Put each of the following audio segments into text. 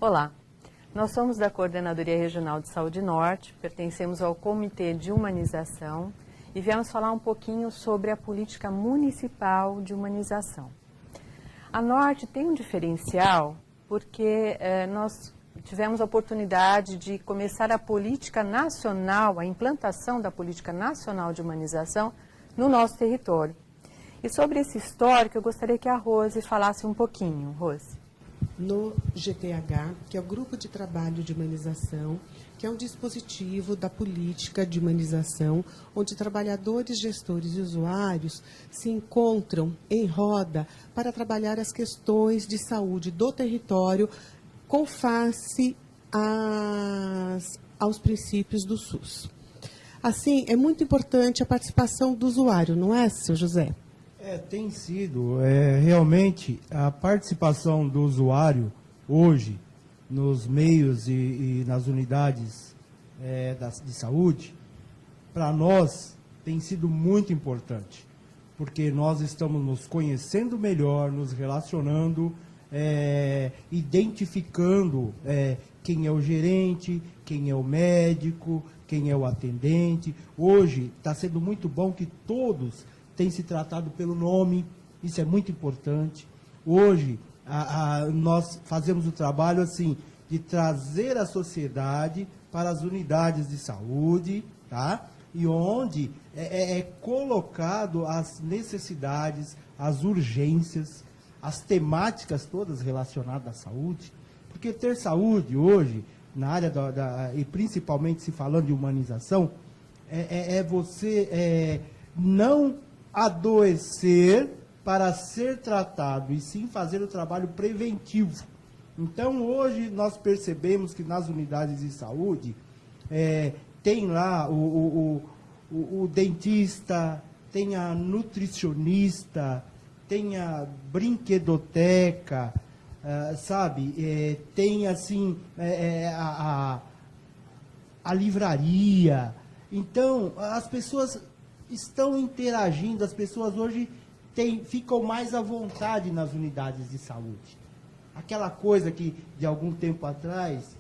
Olá, nós somos da Coordenadoria Regional de Saúde Norte, pertencemos ao Comitê de Humanização e viemos falar um pouquinho sobre a política municipal de humanização. A Norte tem um diferencial porque nós tivemos a oportunidade de começar a política nacional, a implantação da política nacional de humanização no nosso território. E sobre esse histórico, eu gostaria que a Rose falasse um pouquinho. Rose. No GTH, que é o Grupo de Trabalho de Humanização, que é um dispositivo da política de humanização, onde trabalhadores, gestores e usuários se encontram em roda para trabalhar as questões de saúde do território com face aos princípios do SUS. Assim, é muito importante a participação do usuário, não é, seu José? Tem sido. Realmente, a participação do usuário hoje nos meios e nas unidades de saúde, para nós, tem sido muito importante, porque nós estamos nos conhecendo melhor, nos relacionando, identificando quem é o gerente, quem é o médico, quem é o atendente. Hoje está sendo muito bom que todos têm se tratado pelo nome, isso é muito importante. Hoje, nós fazemos o trabalho assim, de trazer a sociedade para as unidades de saúde, tá? E onde é colocado as necessidades, as urgências, as temáticas todas relacionadas à saúde, porque ter saúde hoje, na área e principalmente se falando de humanização, você não adoecer para ser tratado, e sim fazer o trabalho preventivo. Então, hoje, nós percebemos que nas unidades de saúde, tem lá o dentista, tem a nutricionista, tem a brinquedoteca, sabe? Tem, assim, a livraria. Então, as pessoas estão interagindo, as pessoas hoje ficam mais à vontade nas unidades de saúde. Aquela coisa que, de algum tempo atrás,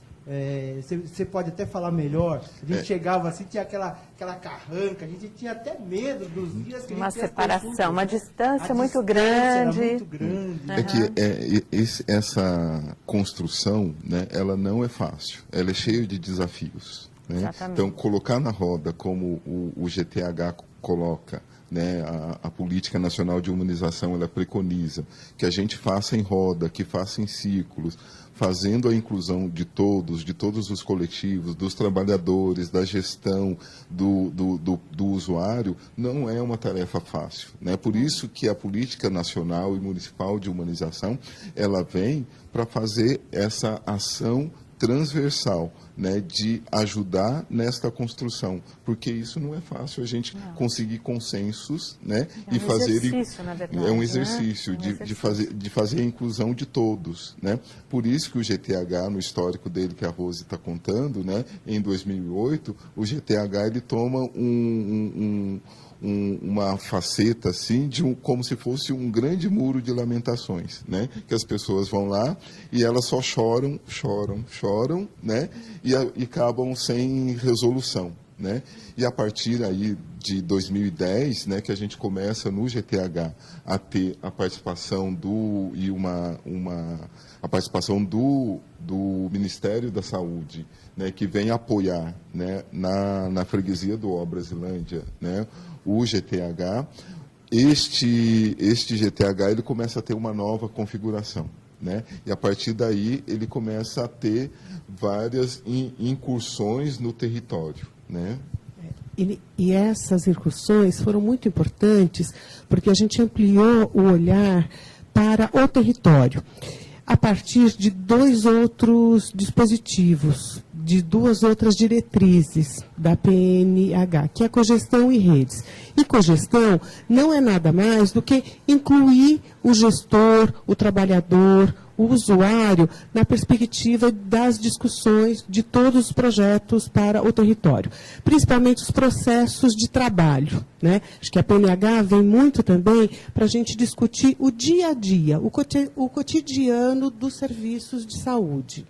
você pode até falar melhor, a gente chegava assim, tinha aquela carranca, a gente tinha até medo dos dias que a gente uma tinha separação, consulta, uma distância muito grande. grande. Muito grande. É que essa construção, né, ela não é fácil, ela é cheia de desafios. Né? Então, colocar na roda, como o GTH coloca, né, a Política Nacional de Humanização, ela preconiza que a gente faça em roda, que faça em círculos, fazendo a inclusão de todos os coletivos, dos trabalhadores, da gestão, do usuário, não é uma tarefa fácil. Né? Por isso que a Política Nacional e Municipal de Humanização, ela vem para fazer essa ação transversal, né, de ajudar nesta construção, porque isso não é fácil, a gente conseguir consensos, né, e fazer na verdade, é um exercício, né? de fazer a inclusão de todos, né? Por isso que o GTH, no histórico dele que a Rose está contando, né, em 2008, o GTH ele toma uma faceta assim como se fosse um grande muro de lamentações, né? Que as pessoas vão lá e elas só choram, né? E acabam sem resolução, né? E a partir aí de 2010, né, que a gente começa no GTH a ter a participação a participação do Ministério da Saúde, né, que vem apoiar, né, na freguesia do Brasilândia, né, o GTH. Este GTH ele começa a ter uma nova configuração, né, e a partir daí ele começa a ter várias incursões no território, né. E essas incursões foram muito importantes porque a gente ampliou o olhar para o território a partir de dois outros dispositivos, de duas outras diretrizes da PNH, que é a cogestão e redes. E cogestão não é nada mais do que incluir o gestor, o trabalhador, o usuário na perspectiva das discussões de todos os projetos para o território, principalmente os processos de trabalho, né? Acho que a PNH vem muito também para a gente discutir o dia a dia, o cotidiano dos serviços de saúde.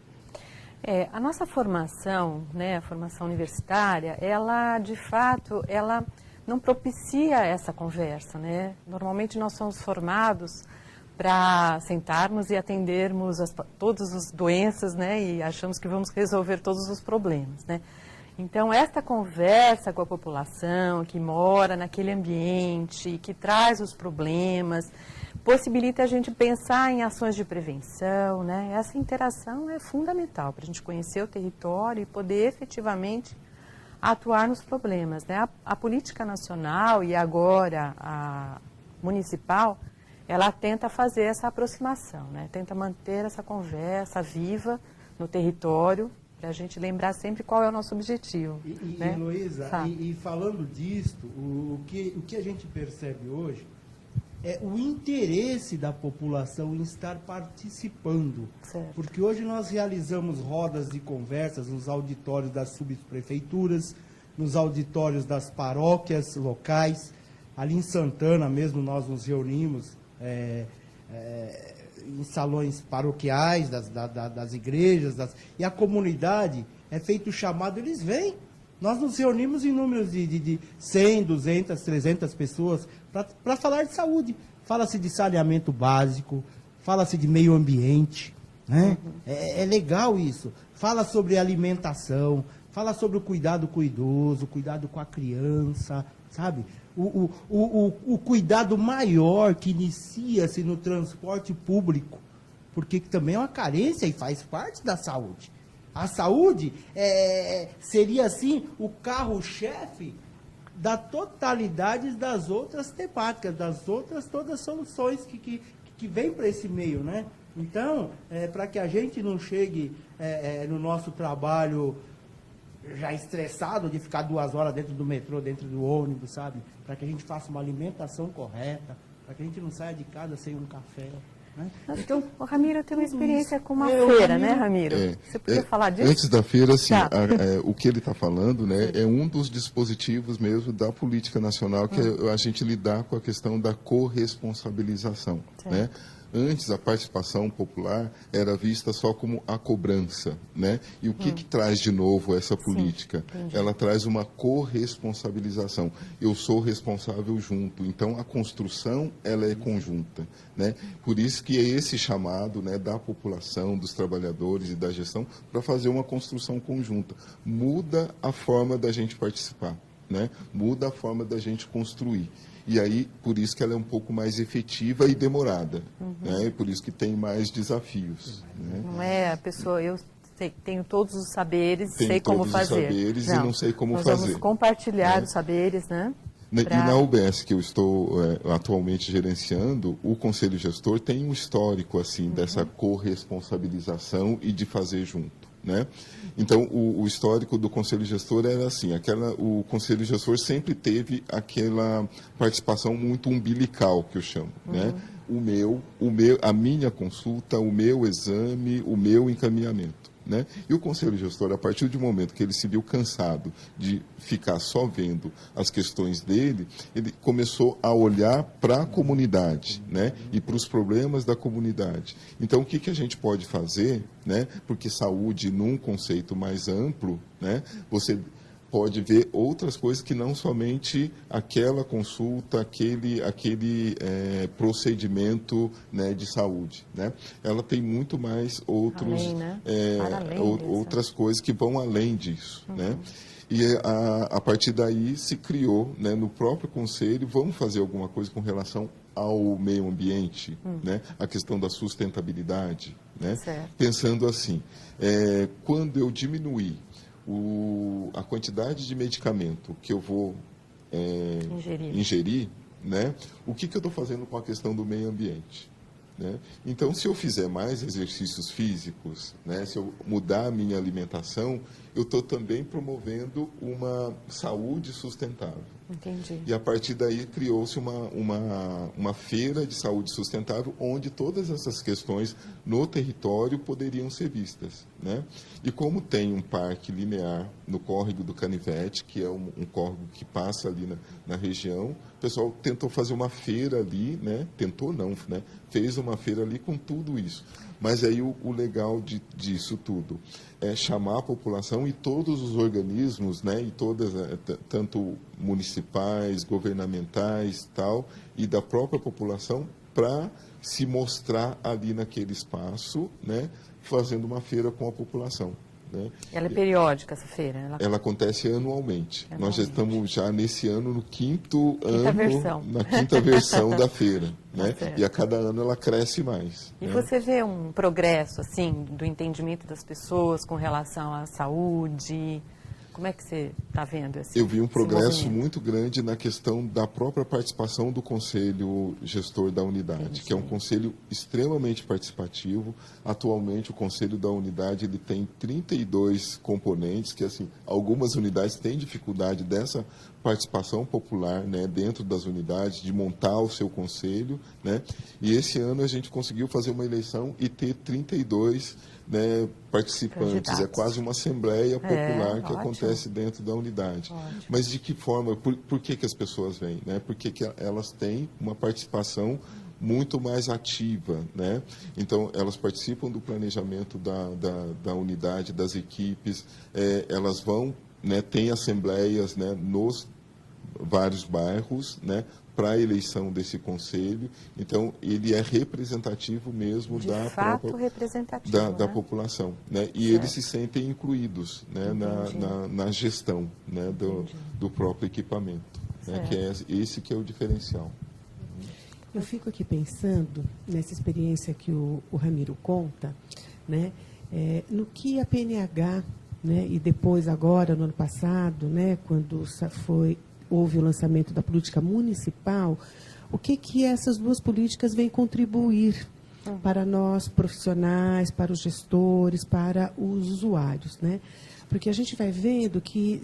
A nossa formação, né, a formação universitária, ela, de fato, ela não propicia essa conversa, né? Normalmente nós somos formados para sentarmos e atendermos todas as doenças, né, e achamos que vamos resolver todos os problemas, né? Então, esta conversa com a população que mora naquele ambiente, que traz os problemas, possibilita a gente pensar em ações de prevenção, né? Essa interação é fundamental para a gente conhecer o território e poder efetivamente atuar nos problemas, né? A política nacional e agora a municipal, ela tenta fazer essa aproximação, né? Tenta manter essa conversa viva no território, para a gente lembrar sempre qual é o nosso objetivo. Né? Heloísa, e falando disto, o que a gente percebe hoje é o interesse da população em estar participando. Certo. Porque hoje nós realizamos rodas de conversas nos auditórios das subprefeituras, nos auditórios das paróquias locais. Ali em Santana mesmo nós nos reunimos em salões paroquiais das igrejas, e a comunidade é feito o chamado, eles vêm. Nós nos reunimos em números de 100, 200, 300 pessoas para falar de saúde. Fala-se de saneamento básico, fala-se de meio ambiente, né? É legal isso. Fala sobre alimentação, fala sobre o cuidado com o idoso, o cuidado com a criança, sabe? O cuidado maior que inicia-se no transporte público, porque também é uma carência e faz parte da saúde. A saúde seria, assim, o carro-chefe da totalidade das outras temáticas, das outras todas as soluções que vêm para esse meio, né? Então, para que a gente não chegue no nosso trabalho já estressado de ficar 2 horas dentro do metrô, dentro do ônibus, sabe? Para que a gente faça uma alimentação correta, para que a gente não saia de casa sem um café. Né? Então, o Ramiro tem uma experiência com uma feira, né, Ramiro? Você podia falar disso? Antes da feira, assim, o que ele está falando, né, é um dos dispositivos mesmo da política nacional, que é a gente lidar com a questão da corresponsabilização, né? Antes, a participação popular era vista só como a cobrança, né? E o que traz de novo essa política? Ela traz uma corresponsabilização. Eu sou responsável junto. Então, a construção, ela é conjunta, né? Por isso que é esse chamado, né, da população, dos trabalhadores e da gestão para fazer uma construção conjunta. Muda a forma da gente participar, né? Muda a forma da gente construir. E aí, por isso que ela é um pouco mais efetiva e demorada, né? E por isso que tem mais desafios. Né? Não é a pessoa, eu tenho todos os saberes, sei como fazer. Tenho todos os saberes e não sei como fazer. Nós vamos compartilhar os saberes, né? E na UBS, que eu estou atualmente gerenciando, o Conselho Gestor tem um histórico assim dessa corresponsabilização e de fazer junto. Né? Então, o histórico do Conselho Gestor era assim, o Conselho Gestor sempre teve aquela participação muito umbilical, que eu chamo, né? A minha consulta, o meu exame, o meu encaminhamento, né? E o Conselho Gestor, a partir do momento que ele se viu cansado de ficar só vendo as questões dele, ele começou a olhar para a comunidade, né? E para os problemas da comunidade. Então, o que a gente pode fazer, né? Porque saúde, num conceito mais amplo, né? Você pode ver outras coisas que não somente aquela consulta, aquele procedimento, né, de saúde, né? Ela tem muito mais outras coisas que vão além disso, né? E a partir daí se criou, né, no próprio conselho, vamos fazer alguma coisa com relação ao meio ambiente, né? A questão da sustentabilidade, né? Pensando assim, quando eu diminuir a quantidade de medicamento que eu vou ingerir, né? O que eu estou fazendo com a questão do meio ambiente? Né? Então, se eu fizer mais exercícios físicos, né? Se eu mudar a minha alimentação, eu estou também promovendo uma saúde sustentável. Entendi. E a partir daí criou-se uma feira de saúde sustentável onde todas essas questões no território poderiam ser vistas, né? E como tem um parque linear no córrego do Canivete, que é um córrego que passa ali na região, o pessoal tentou fazer uma feira ali, né? Tentou não, né? Fez uma feira ali com tudo isso. Mas aí o legal disso tudo é chamar a população e todos os organismos, né, e todas, tanto municipais, governamentais, tal, e da própria população, para se mostrar ali naquele espaço, né, fazendo uma feira com a população. Né? Ela é periódica, essa feira? Ela acontece anualmente. Nós já estamos nesse ano no na quinta versão da feira. Né? E a cada ano ela cresce mais. E né? você vê um progresso assim do entendimento das pessoas com relação à saúde? Como é que você está vendo esse Eu vi um progresso movimento? muito grande na questão da própria participação do conselho gestor da unidade, que é um conselho extremamente participativo. Atualmente, o conselho da unidade ele tem 32 componentes, que assim, algumas unidades têm dificuldade dessa participação popular, né, dentro das unidades, de montar o seu conselho, né? E esse ano a gente conseguiu fazer uma eleição e ter 32 né, participantes. Candidatos. É quase uma assembleia popular que ótimo. acontece dentro da unidade. Ótimo. Mas de que forma, por que as pessoas vêm? Né? Porque que elas têm uma participação muito mais ativa, né? Então, elas participam do planejamento da unidade, das equipes, elas vão, né, tem assembleias, né, nos vários bairros, né, para a eleição desse conselho. Então, ele é representativo mesmo da população. Né? E eles se sentem incluídos, né, na gestão, né, do próprio equipamento. Né, que é esse que é o diferencial. Eu fico aqui pensando nessa experiência que o Ramiro conta, né, no que a PNH, né, e depois agora, no ano passado, né, quando houve o lançamento da política municipal, o que essas duas políticas vêm contribuir para nós profissionais, para os gestores, para os usuários, né? Porque a gente vai vendo que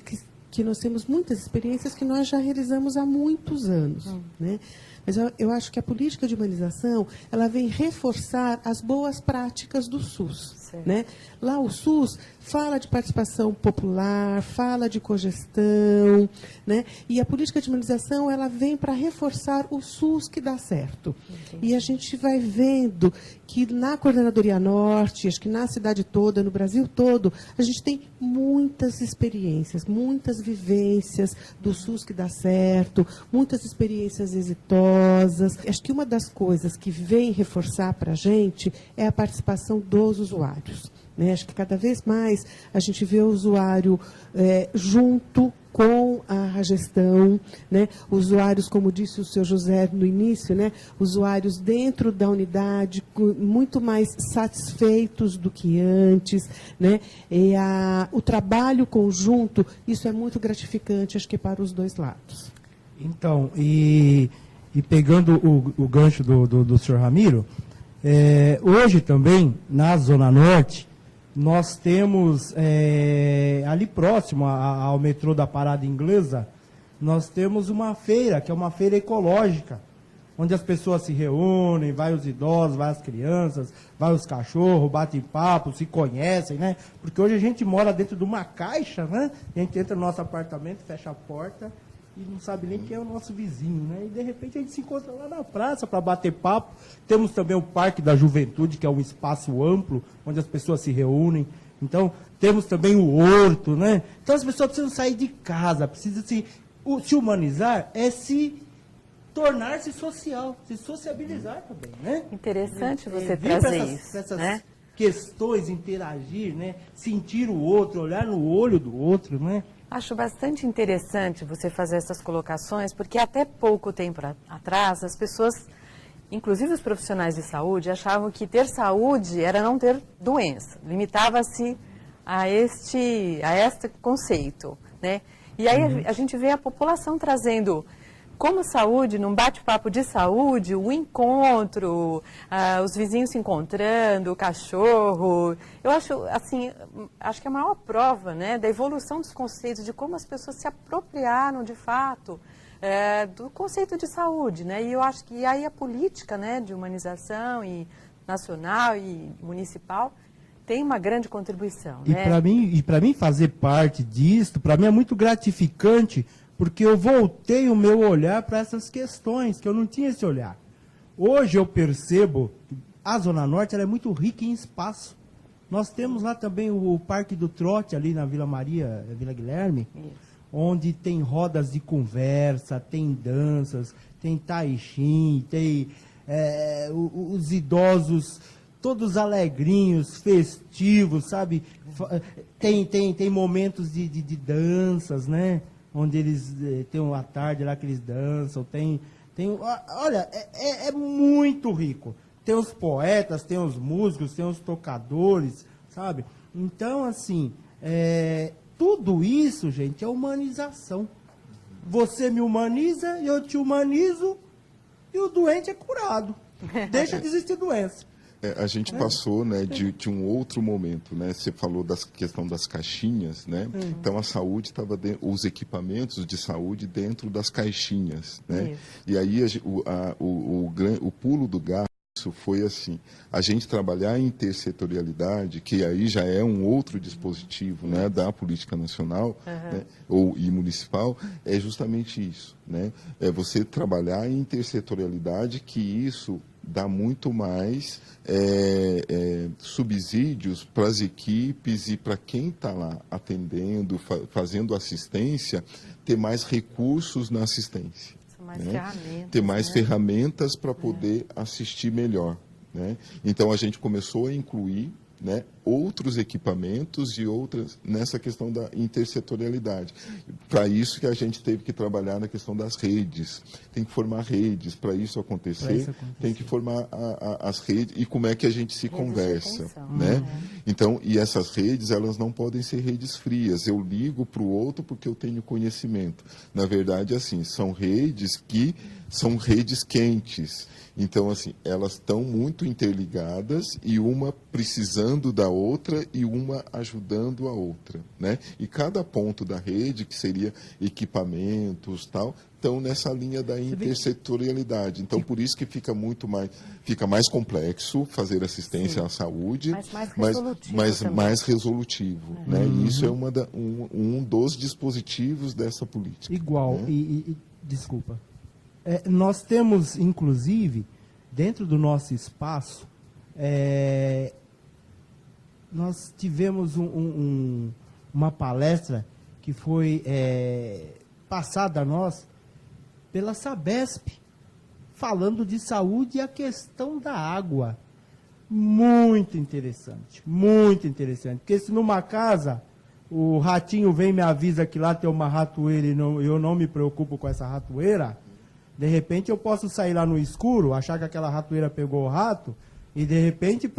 nós temos muitas experiências que nós já realizamos há muitos anos, né? Mas eu acho que a política de humanização, ela vem reforçar as boas práticas do SUS. Né? Lá o SUS fala de participação popular, fala de cogestão, né? E a política de humanização ela vem para reforçar o SUS que dá certo. Entendi. E a gente vai vendo que na Coordenadoria Norte, acho que na cidade toda, no Brasil todo, a gente tem muitas experiências, muitas vivências do SUS que dá certo, muitas experiências exitosas. Acho que uma das coisas que vem reforçar para a gente é a participação dos usuários. Né? Acho que cada vez mais a gente vê o usuário junto com a gestão, né? Usuários, como disse o seu José no início, né? Usuários dentro da unidade, muito mais satisfeitos do que antes, né? E o trabalho conjunto, isso é muito gratificante, acho que para os dois lados. Então, e pegando o gancho do senhor Ramiro, hoje também, na Zona Norte, nós temos, ali próximo ao metrô da Parada Inglesa, nós temos uma feira, que é uma feira ecológica, onde as pessoas se reúnem, vai os idosos, vai as crianças, vai os cachorros, batem papo, se conhecem, né? Porque hoje a gente mora dentro de uma caixa, né? A gente entra no nosso apartamento, fecha a porta e não sabe nem quem é o nosso vizinho, né? E de repente a gente se encontra lá na praça para bater papo. Temos também o Parque da Juventude, que é um espaço amplo, onde as pessoas se reúnem. Então, temos também o horto, né? Então as pessoas precisam sair de casa, precisam se humanizar, se tornar-se social, se sociabilizar também, né? Interessante você trazer essas né? questões, interagir, né? Sentir o outro, olhar no olho do outro, né? Acho bastante interessante você fazer essas colocações, porque até pouco tempo atrás, as pessoas, inclusive os profissionais de saúde, achavam que ter saúde era não ter doença. Limitava-se a este conceito, né? E aí a gente vê a população trazendo como saúde, num bate-papo de saúde, o encontro, os vizinhos se encontrando, o cachorro, eu acho, assim, acho que é a maior prova, né, da evolução dos conceitos, de como as pessoas se apropriaram, de fato, do conceito de saúde, né, e eu acho que aí a política, né, de humanização e nacional e municipal tem uma grande contribuição, né? E para mim fazer parte disso, para mim é muito gratificante, porque eu voltei o meu olhar para essas questões, que eu não tinha esse olhar. Hoje eu percebo que a Zona Norte ela é muito rica em espaço. Nós temos lá também o Parque do Trote, ali na Vila Maria, Vila Guilherme, onde tem rodas de conversa, tem danças, tem tai chi, tem os idosos todos alegrinhos, festivos, sabe? Tem momentos de danças, né? Onde eles tem uma tarde lá que eles dançam, olha, é muito rico. Tem os poetas, tem os músicos, tem os tocadores, sabe? Então, assim, tudo isso, gente, é humanização. Você me humaniza, eu te humanizo, e o doente é curado. Deixa de existir doença. A gente passou, né, de um outro momento, né? Você falou da questão das caixinhas, né? Então a saúde estava os equipamentos de saúde dentro das caixinhas, né? E aí o pulo do gato foi assim, a gente trabalhar em intersetorialidade, que aí já é um outro dispositivo, né, da política nacional, né, e municipal, é justamente isso, né? É você trabalhar em intersetorialidade, que isso dá muito mais subsídios para as equipes e para quem está lá atendendo, fazendo assistência, ter mais recursos na assistência. Mais né? ferramentas, ter mais né? ferramentas para poder assistir melhor. Né? Então, a gente começou a incluir, né, outros equipamentos e outras nessa questão da intersetorialidade. Para isso que a gente teve que trabalhar na questão das redes. Tem que formar redes. Para isso acontecer, tem que formar as redes e como é que a gente se conversa. Né? Então, e essas redes, elas não podem ser redes frias. Eu ligo para o outro porque eu tenho conhecimento. Na verdade, assim, são redes que são redes quentes. Então, assim, elas estão muito interligadas e uma precisando da outra e uma ajudando a outra, né? E cada ponto da rede, que seria equipamentos, tal, estão nessa linha da intersetorialidade. Então, por isso que fica mais complexo fazer assistência à saúde, mas mais resolutivo, né? E isso é um dos dispositivos dessa política. Igual, né? Desculpa. Nós temos, inclusive, dentro do nosso espaço, nós tivemos uma palestra que foi passada a nós pela Sabesp, falando de saúde e a questão da água. Muito interessante, muito interessante. Porque se numa casa o ratinho vem e me avisa que lá tem uma ratoeira e eu não me preocupo com essa ratoeira, de repente eu posso sair lá no escuro, achar que aquela ratoeira pegou o rato, e de repente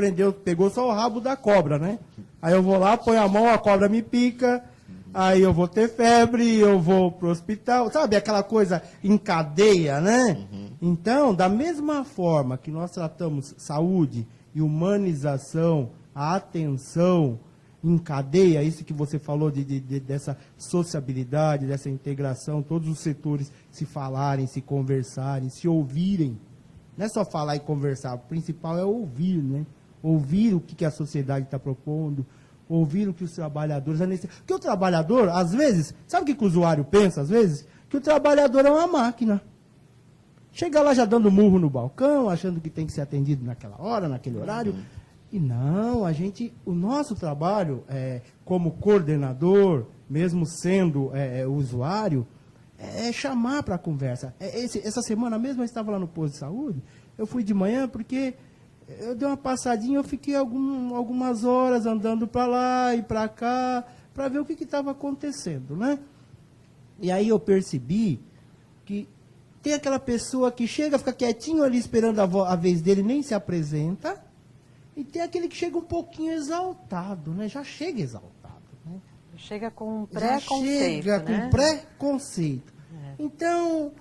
pegou só o rabo da cobra, né? Aí eu vou lá, ponho a mão, a cobra me pica, aí eu vou ter febre, eu vou pro hospital, sabe? Aquela coisa em cadeia, né? Então, da mesma forma que nós tratamos saúde e humanização, a atenção em cadeia, isso que você falou dessa sociabilidade, dessa integração, todos os setores se falarem, se conversarem, se ouvirem. Não é só falar e conversar, o principal é ouvir, né? Ouvir o que a sociedade está propondo, ouvir o que os trabalhadores... Porque o trabalhador, às vezes, sabe o que o usuário pensa, às vezes? Que o trabalhador é uma máquina. Chega lá já dando murro no balcão, achando que tem que ser atendido naquela hora, naquele horário... E não, o nosso trabalho como coordenador, mesmo sendo usuário, é chamar para a conversa. Essa semana mesmo eu estava lá no posto de saúde, eu fui de manhã porque eu dei uma passadinha, eu fiquei algumas horas andando para lá e para cá, para ver o que estava acontecendo, né? E aí eu percebi que tem aquela pessoa que chega, fica quietinho ali esperando a vez dele, nem se apresenta. E tem aquele que chega um pouquinho exaltado, né? Já chega exaltado, né? Chega com um preconceito, chega com preconceito. Então,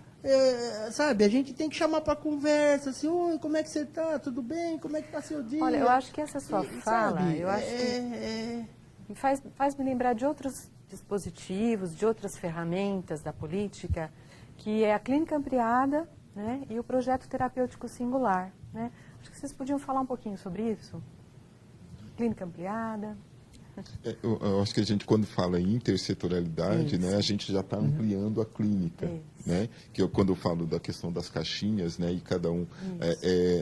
sabe, a gente tem que chamar para conversa, assim, oi, como é que você está? Tudo bem? Como é que está seu dia? Olha, eu acho que essa sua fala, sabe, eu acho que faz me lembrar de outros dispositivos, de outras ferramentas da política, que é a clínica ampliada, né, e o projeto terapêutico singular, né? Acho que vocês podiam falar um pouquinho sobre isso. Clínica ampliada. Eu acho que a gente, quando fala em intersetorialidade, né, a gente já está ampliando a clínica, né? Que quando eu falo da questão das caixinhas, né, e cada um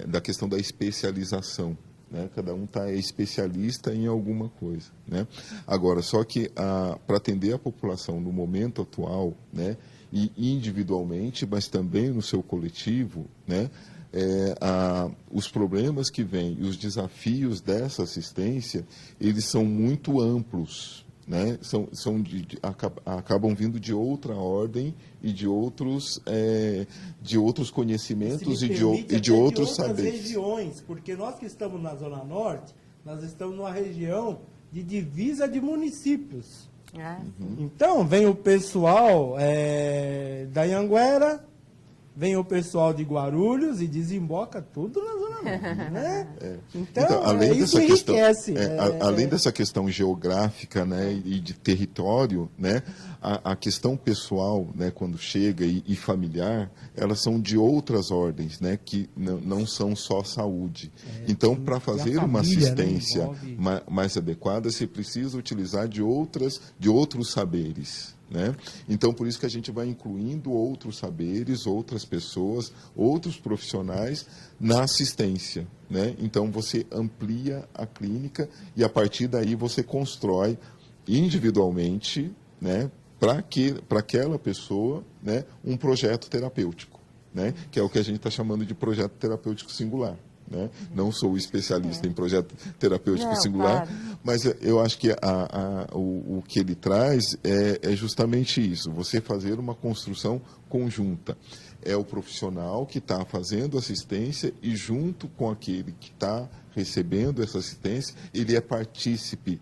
da questão da especialização, né? Cada um é especialista em alguma coisa, né? Agora, só que para atender a população no momento atual, né, e individualmente, mas também no seu coletivo, né, os problemas que vêm e os desafios dessa assistência, eles são muito amplos, né? Acabam vindo de outra ordem e de outros conhecimentos e de outros saberes. Regiões, porque nós que estamos na Zona Norte, nós estamos numa região de divisa de municípios. Então, vem o pessoal da Anhanguera, vem o pessoal de Guarulhos e desemboca tudo na Zona Norte, né? Então, além dessa questão, enriquece. Além dessa questão geográfica, né, e de território, né, a questão pessoal, né, quando chega e familiar, elas são de outras ordens, né, que não são só saúde. Então, para fazer uma assistência, né, mais adequada, você precisa utilizar de outros saberes. Né? Então, por isso que a gente vai incluindo outros saberes, outras pessoas, outros profissionais na assistência. Né? Então, você amplia a clínica e, a partir daí, você constrói individualmente, né, para aquela pessoa, né, um projeto terapêutico, né, que é o que a gente está chamando de projeto terapêutico singular. Né? Não sou especialista em projeto terapêutico singular, claro. Mas eu acho que o que ele traz é justamente isso, você fazer uma construção conjunta. É o profissional que está fazendo assistência e, junto com aquele que está recebendo essa assistência, ele é partícipe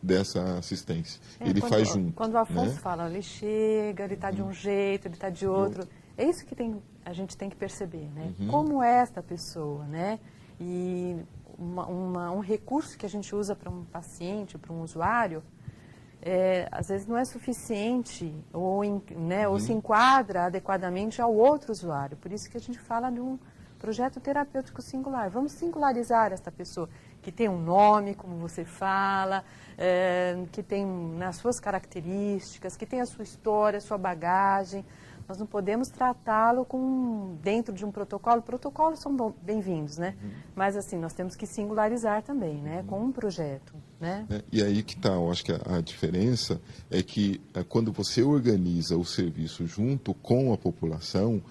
dessa assistência. Ele faz junto. Quando o Afonso fala, ele chega, ele está de um jeito, ele está de outro. É isso que a gente tem que perceber, né? Como é esta pessoa, né? E um recurso que a gente usa para um paciente, para um usuário, às vezes não é suficiente ou se enquadra adequadamente ao outro usuário. Por isso que a gente fala de um projeto terapêutico singular. Vamos singularizar esta pessoa, que tem um nome, como você fala, que tem nas suas características, que tem a sua história, a sua bagagem. Nós não podemos tratá-lo dentro de um protocolo. Protocolos são bem-vindos, né? Mas, assim, nós temos que singularizar também, né? Com um projeto, né? E aí que está, eu acho que a diferença é que quando você organiza o serviço junto com a população,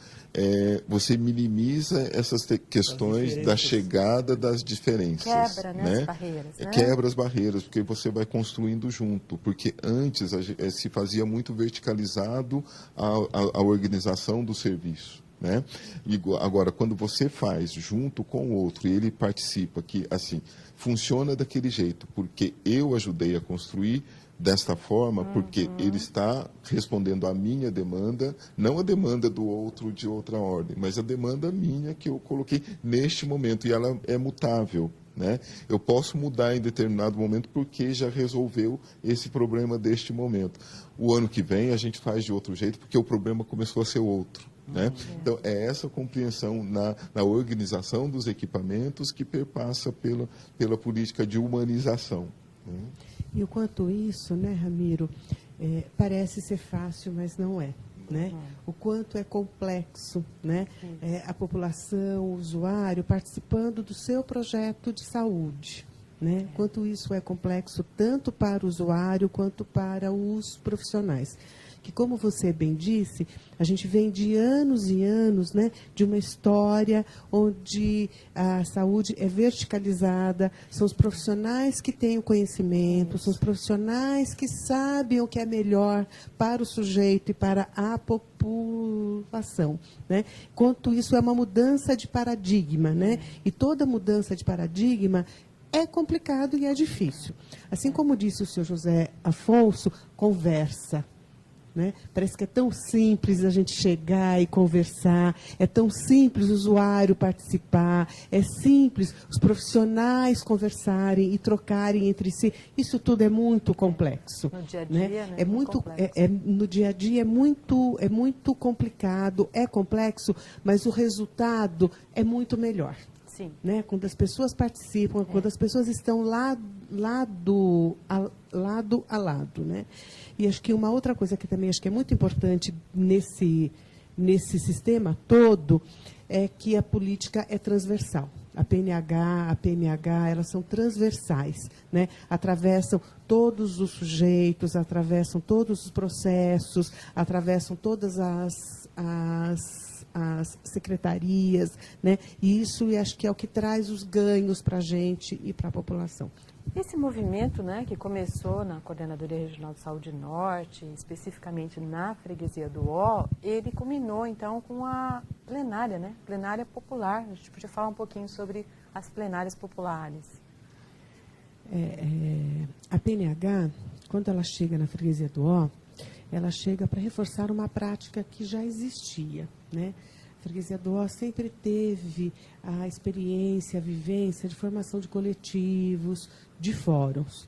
você minimiza essas questões da chegada das diferenças. Quebra, né? As barreiras, né? Quebra as barreiras, porque você vai construindo junto. Porque antes se fazia muito verticalizado a organização do serviço. Né? E agora, quando você faz junto com o outro e ele participa, que assim, funciona daquele jeito, porque eu ajudei a construir desta forma, porque ele está respondendo à minha demanda, não a demanda do outro de outra ordem, mas a demanda minha que eu coloquei neste momento, e ela é mutável. Né? Eu posso mudar em determinado momento porque já resolveu esse problema deste momento. O ano que vem a gente faz de outro jeito porque o problema começou a ser outro. Né? Então, é essa compreensão na organização dos equipamentos que perpassa pela política de humanização. Né? E o quanto isso, né, Ramiro, parece ser fácil, mas não é. Né? O quanto é complexo, né? A população, o usuário, participando do seu projeto de saúde. Né? Quanto isso é complexo tanto para o usuário quanto para os profissionais. Que, como você bem disse, a gente vem de anos e anos, né, de uma história onde a saúde é verticalizada, são os profissionais que têm o conhecimento, são os profissionais que sabem o que é melhor para o sujeito e para a população. Né? Quanto isso é uma mudança de paradigma, né? E toda mudança de paradigma é complicado e é difícil. Assim como disse o senhor José Afonso, conversa. né? Parece que é tão simples a gente chegar e conversar, é tão simples o usuário participar, é simples os profissionais conversarem e trocarem entre si. Isso tudo é muito complexo. No dia a dia, né? É muito, no dia a dia é muito complicado, é complexo, mas o resultado é muito melhor. Sim. Né? Quando as pessoas participam, quando as pessoas estão lado a lado, né? E acho que uma outra coisa que também acho que é muito importante nesse sistema todo é que a política é transversal. A PNH, elas são transversais, né? Atravessam todos os sujeitos, atravessam todos os processos, atravessam todas as secretarias, né? E isso acho que é o que traz os ganhos para a gente e para a população. Esse movimento, né, que começou na Coordenadoria Regional de Saúde Norte, especificamente na freguesia do Ó, ele culminou, então, com a plenária, né? Plenária popular. A gente podia falar um pouquinho sobre as plenárias populares. A PNH, quando ela chega na freguesia do Ó, ela chega para reforçar uma prática que já existia, né? A freguesia do Ó sempre teve a experiência, a vivência de formação de coletivos, de fóruns.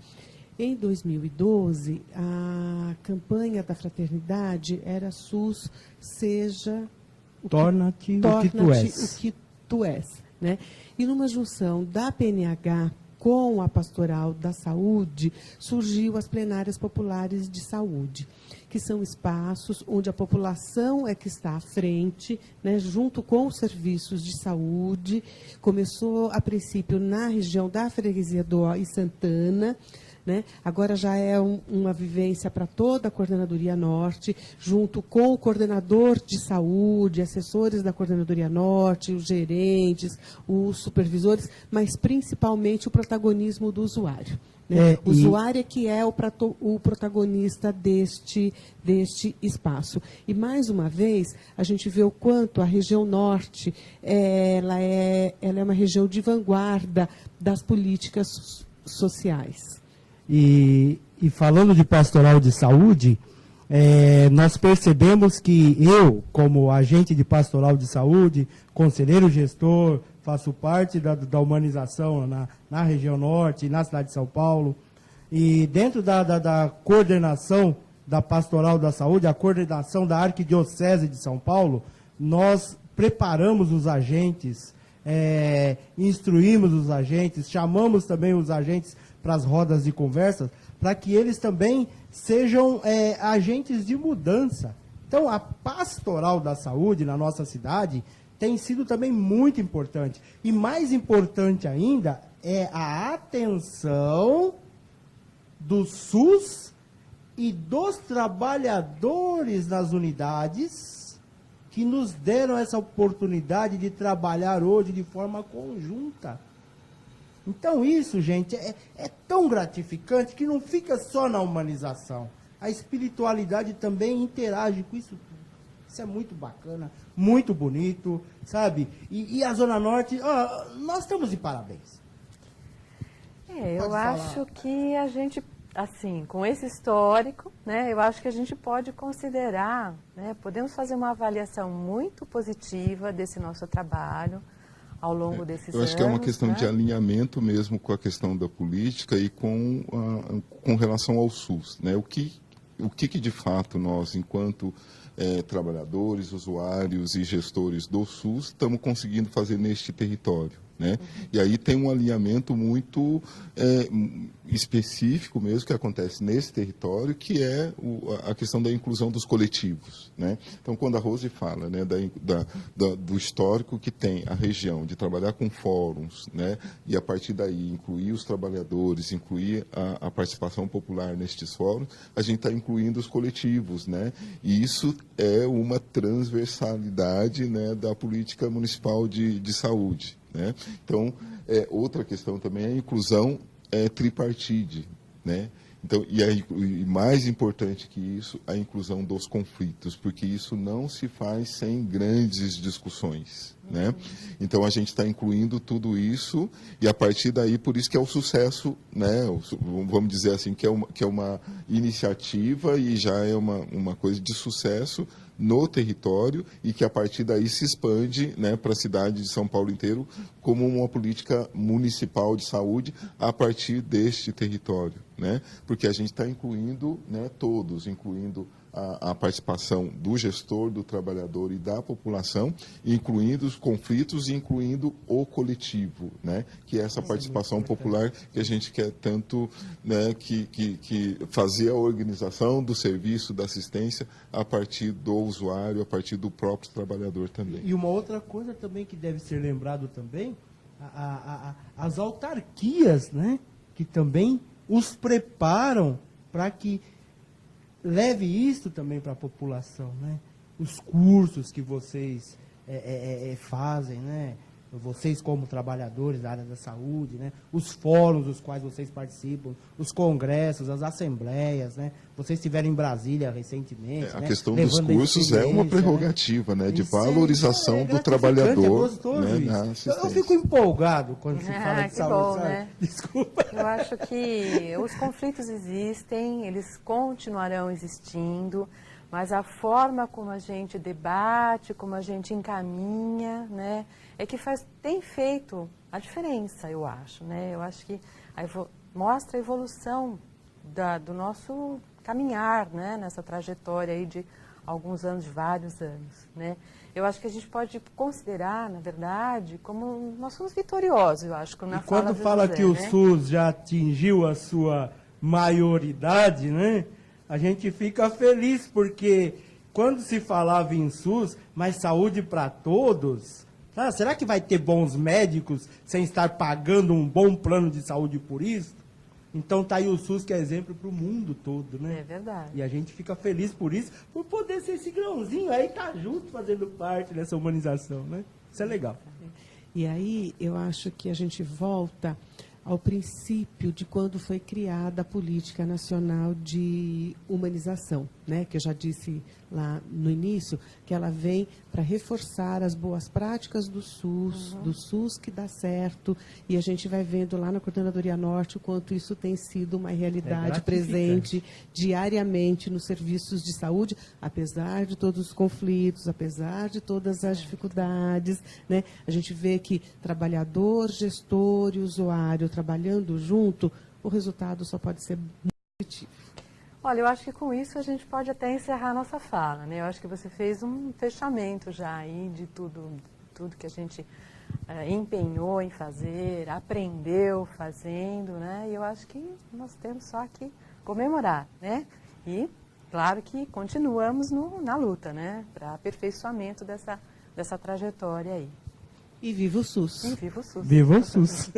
Em 2012, a campanha da fraternidade era SUS seja Torna-te o que tu és. O que tu és, né? E numa junção da PNH com a Pastoral da Saúde, surgiu as plenárias populares de saúde, que são espaços onde a população é que está à frente, né, junto com os serviços de saúde. Começou, a princípio, na região da freguesia do Ó e Santana, né? Agora já é uma vivência para toda a Coordenadoria Norte, junto com o coordenador de saúde, assessores da Coordenadoria Norte, os gerentes, os supervisores, mas principalmente o protagonismo do usuário. Né? O usuário é que é o protagonista deste espaço. E, mais uma vez, a gente vê o quanto a região norte ela é uma região de vanguarda das políticas sociais. E falando de pastoral de saúde, nós percebemos que eu, como agente de pastoral de saúde, conselheiro gestor, faço parte da humanização na região norte, na cidade de São Paulo, e dentro da coordenação da pastoral da saúde, a coordenação da Arquidiocese de São Paulo, nós preparamos os agentes, instruímos os agentes, chamamos também os agentes para as rodas de conversa, para que eles também sejam agentes de mudança. Então, a pastoral da saúde na nossa cidade tem sido também muito importante. E mais importante ainda é a atenção do SUS e dos trabalhadores nas unidades que nos deram essa oportunidade de trabalhar hoje de forma conjunta. Então isso, gente, é tão gratificante que não fica só na humanização. A espiritualidade também interage com isso tudo. Isso é muito bacana, muito bonito, sabe? E a Zona Norte, nós estamos de parabéns. Eu acho que a gente, assim, com esse histórico, né, eu acho que a gente pode considerar, né, podemos fazer uma avaliação muito positiva desse nosso trabalho ao longo desses anos. Eu acho que é uma questão, né, de alinhamento mesmo com a questão da política e com relação ao SUS, né? O que de fato nós, enquanto trabalhadores, usuários e gestores do SUS, estamos conseguindo fazer neste território, né? E aí tem um alinhamento muito específico mesmo que acontece nesse território, que é a questão da inclusão dos coletivos, né? Então, quando a Rose fala, né, do histórico que tem a região de trabalhar com fóruns, né, e a partir daí incluir os trabalhadores, incluir a participação popular nestes fóruns, a gente está incluindo os coletivos, né? E isso é uma transversalidade, né, da política municipal de saúde, né? Então, outra questão também é a inclusão tripartite, né? Então, e mais importante que isso, a inclusão dos conflitos, porque isso não se faz sem grandes discussões, né? Então, a gente está incluindo tudo isso e, a partir daí, por isso que é o sucesso, né? Vamos dizer assim, que é uma iniciativa e já é uma coisa de sucesso no território e que, a partir daí, se expande, né, para a cidade de São Paulo inteiro como uma política municipal de saúde a partir deste território, né? Porque a gente está incluindo, né, todos, incluindo a participação do gestor, do trabalhador e da população, incluindo os conflitos e incluindo o coletivo, né? Que é essa participação popular que a gente quer tanto, né, que fazer a organização do serviço, da assistência, a partir do usuário, a partir do próprio trabalhador também. E uma outra coisa também que deve ser lembrado também, as autarquias, né, que também os preparam para que leve isso também para a população, né? Os cursos que vocês fazem, né? Vocês como trabalhadores da área da saúde, né? Os fóruns dos quais vocês participam, os congressos, as assembleias, né? Vocês estiveram em Brasília recentemente, a né? questão dos cursos é uma prerrogativa, né? De valorização do trabalhador, é gostoso, né? Eu fico empolgado quando se fala de saúde, bom, sabe? né? Desculpa. Eu acho que os conflitos existem, eles continuarão existindo, mas a forma como a gente debate, como a gente encaminha, né, é que tem feito a diferença, eu acho, né? Eu acho que mostra a evolução do nosso caminhar, né, nessa trajetória aí de alguns anos, de vários anos, né? Eu acho que a gente pode considerar, na verdade, como nós somos vitoriosos, eu acho. E quando fala que o SUS já atingiu a sua maioridade, né? A gente fica feliz, porque quando se falava em SUS, mas saúde para todos, será que vai ter bons médicos sem estar pagando um bom plano de saúde por isso? Então tá aí o SUS que é exemplo para o mundo todo, né? É verdade. E a gente fica feliz por isso, por poder ser esse grãozinho aí, tá junto fazendo parte dessa humanização, né? Isso é legal. E aí eu acho que a gente volta ao princípio de quando foi criada a Política Nacional de Humanização, né? Que eu já disse lá no início, que ela vem para reforçar as boas práticas do SUS que dá certo, e a gente vai vendo lá na Coordenadoria Norte o quanto isso tem sido uma realidade presente diariamente nos serviços de saúde, apesar de todos os conflitos, apesar de todas as dificuldades, né? A gente vê que trabalhador, gestor e usuário trabalhando junto, o resultado só pode ser positivo. Olha, eu acho que com isso a gente pode até encerrar a nossa fala, né? Eu acho que você fez um fechamento já aí de tudo que a gente empenhou em fazer, aprendeu fazendo, né? E eu acho que nós temos só que comemorar, né? E, claro que continuamos na luta, né? Para aperfeiçoamento dessa trajetória aí. E viva o SUS! E viva o SUS! Viva o SUS!